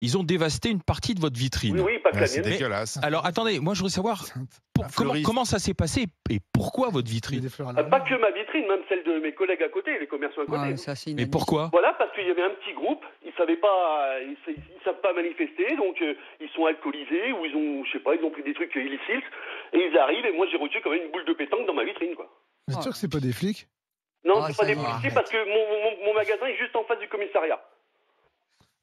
Ils ont dévasté une partie de votre vitrine. Oui, oui, pas que la C'est mienne. dégueulasse. Alors attendez, moi je voudrais savoir Un fleuriste. comment ça s'est passé et pourquoi votre vitrine. Pas que ma vitrine, même celle de mes collègues à côté, les commerçants à côté. Ouais, ça, c'est Mais inadmissible. pourquoi? Voilà, parce qu'il y avait un petit groupe, ils savaient pas, ils savent pas manifester, donc ils sont alcoolisés ou ils ont, je sais pas, ils ont pris des trucs illicites et ils arrivent et moi j'ai reçu quand même une boule de pétanque dans ma vitrine, quoi. Vous êtes sûr que c'est pas des flics? Non, Ah, c'est pas ça des va, policiers arrête. parce que mon magasin est juste en face du commissariat.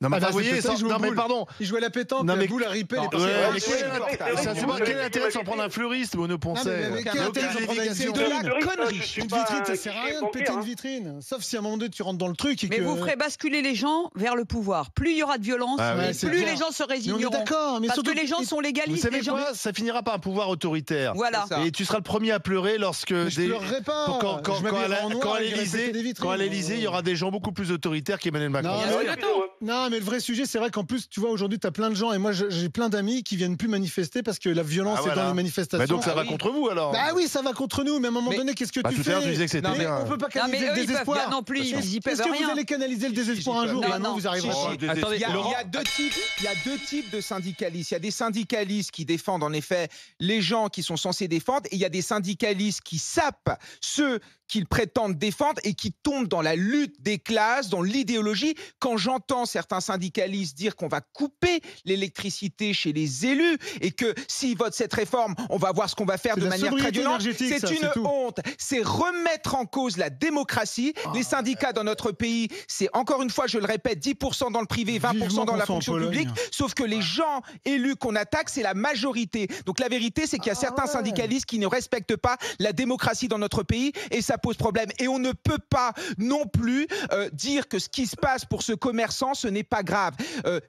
Non, mais Ah, bah, vous voyez, c'est ça, ils jouent non, aux mais boules. pardon. Ils jouaient à la pétanque, Non, la mais- boule a ripé, les Ouais, personnes. mais ouais, quel ouais, quel intérêt de s'en prendre un fleuriste, Bruno Poncet? quel intérêt de s'en prendre une C'est de vitrine? la connerie. Une vitrine, ça sert à rien de péter une vitrine. Sauf si à un moment donné tu rentres dans le truc et Mais que... vous ferez basculer les gens vers le pouvoir. Plus il y aura de violence, Ah oui. Ouais, c'est plus clair. les gens se Mais on est résigneront. d'accord, mais Parce surtout que les gens sont Vous légalistes. savez les gens... quoi? Ça finira par un pouvoir autoritaire. Voilà. C'est ça. Et tu seras le premier à pleurer lorsque Mais je pleurerai pas. Je m'habillerai en noir et j'irai péter des vitrines. quand à l'Élysée, il y aura des gens beaucoup plus autoritaires qu'Emmanuel Macron. Non, Ah mais- ouais, excusez-moi. Non, mais le vrai sujet, c'est vrai qu'en plus, tu vois, aujourd'hui, tu as plein de gens, et moi, j'ai plein d'amis qui viennent plus manifester parce que la violence Ah, est voilà. dans les manifestations. Mais donc ça va oui. contre vous alors? Bah oui, ça va contre nous, mais à un moment Mais- donné, qu'est-ce que Bah, tu tout à fais? l'heure, tu disais que c'était Mais bien. on peut pas Non, mais canaliser eux, le ils peuvent désespoir. bien non plus, ils y peuvent Est-ce que rien. vous allez canaliser le désespoir un jour? Non, Bah non, non. vous arriverez Oh, pas. Attendez, Il y Laurent, a deux types de syndicalistes. Il y a des syndicalistes qui défendent en effet les gens qui sont censés défendre, et il y a des syndicalistes qui sapent ceux qu'ils prétendent défendre et qui tombent dans la lutte des classes, dans l'idéologie. Quand j'entends certains syndicalistes dire qu'on va couper l'électricité chez les élus et que s'ils votent cette réforme, on va voir ce qu'on va faire C'est de la manière très sobriété violente, énergétique, ça, c'est c'est une tout. honte. C'est remettre en cause la démocratie. Les syndicats dans notre pays, c'est encore une fois, je le répète, 10% dans le privé, 20% Vivement dans qu'on la soit en fonction Pologne. publique. Sauf que les gens élus qu'on attaque, c'est la majorité. Donc la vérité, c'est qu'il y a certains ouais. syndicalistes qui ne respectent pas la démocratie dans notre pays et ça pose problème. Et on ne peut pas non plus dire que ce qui se passe pour ce commerçant, ce n'est pas grave.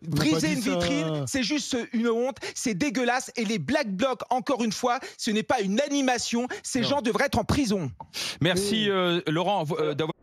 Briser dit une ça. vitrine, c'est juste une honte, c'est dégueulasse. Et les Black Blocs, encore une fois, ce n'est pas une animation. Ces gens devraient être en prison. merci Laurent d'avoir